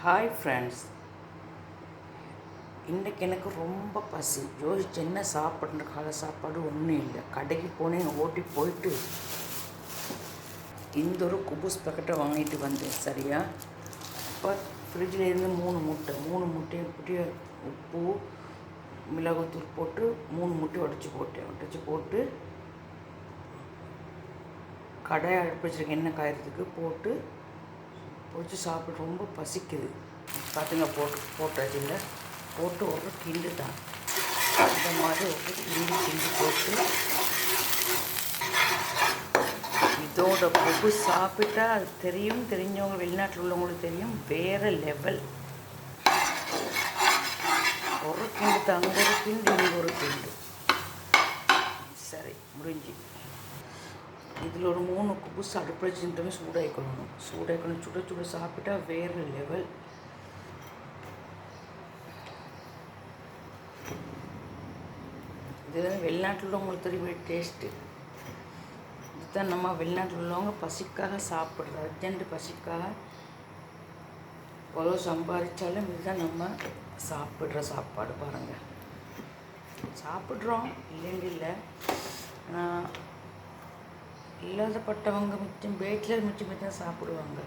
Hi friends, இன்றைக்கி எனக்கு ரொம்ப பசி. யோசிச்சு என்ன சாப்பிட்ற காலை சாப்பாடு ஒன்றும் இல்லை. கடைக்கு போனேன், ஓட்டி போயிட்டு இந்த ஒரு குபூஸ் பேக்கெட்டை வாங்கிட்டு வந்தேன். சரியா, இப்போ ஃப்ரிட்ஜில் இருந்து மூணு முட்டையும் போட்டு உப்பு மிளகுத்தூள் போட்டு 3 முட்டை உடச்சி போட்டு கடை அடுப்பு வச்சுருக்க எண்ணெய் காயறதுக்கு போட்டு பொரிச்சு சாப்பிட்டு ரொம்ப பசிக்குது. பார்த்துங்க, போட்டாச்சுங்க. போட்டு ஒரு கிண்டு தான் இந்த மாதிரி ஒரு கிண்டி போட்டு இதோட பொகு சாப்பிட்டா அது தெரிஞ்சவங்க வெளிநாட்டில் உள்ளவங்களுக்கு தெரியும், வேறு லெவல். ஒரு கிண்டு தான், அங்கே ஒரு கிண்டு, இங்கே ஒரு கிண்டு. சரி, முடிஞ்சு. இதில் ஒரு 3 குபூஸ் அடுப்பு வச்சுட்டு சூடாக்கணும். சுட சாப்பிட்டா வேறு லெவல். இதுதான் வெளிநாட்டில் உள்ளவங்களுக்கு தெரியும் டேஸ்ட்டு. இதுதான் நம்ம வெளிநாட்டில் உள்ளவங்க பசிக்காக சாப்பிட்றது, அர்ஜென்ட் பசிக்காக எவ்வளோ சம்பாதிச்சாலும் இதுதான் நம்ம சாப்பிட்ற சாப்பாடு. பாருங்கள், சாப்பிட்றோம் இல்லைன்னு இல்லை. இல்லாதப்பட்டவங்க வீட்டில் மிச்சம் சாப்பிடுவாங்க.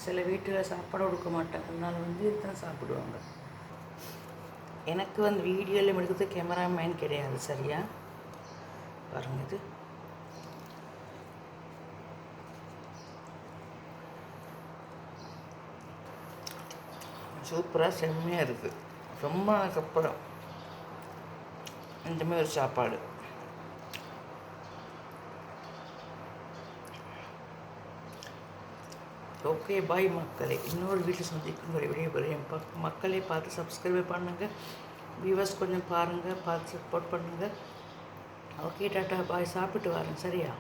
சில வீட்டில் சாப்பாடு கொடுக்க மாட்டாங்க, அதனால இதுதான் சாப்பிடுவாங்க. எனக்கு வீடியோவில் எடுக்கிறது கேமராமேன் கிடையாது. சரியா, பாருங்க, இது சூப்பராக செம்மையாக இருக்குது. ரொம்ப நாளுக்கப்புறம் இந்தமாதிரி ஒரு சாப்பாடு. ஓகே, பாய் மக்களே. இன்னொரு வீட்டில் சந்திக்கும் ஒரு வீடியோ மக்களே பார்த்து சப்ஸ்கிரைப் பண்ணுங்கள். வியூவர்ஸ் கொஞ்சம் பாருங்கள், பார்த்து சப்போர்ட் பண்ணுங்கள். ஓகே, டாட்டா பாய். சாப்பிட்டு வரேன். சரியா?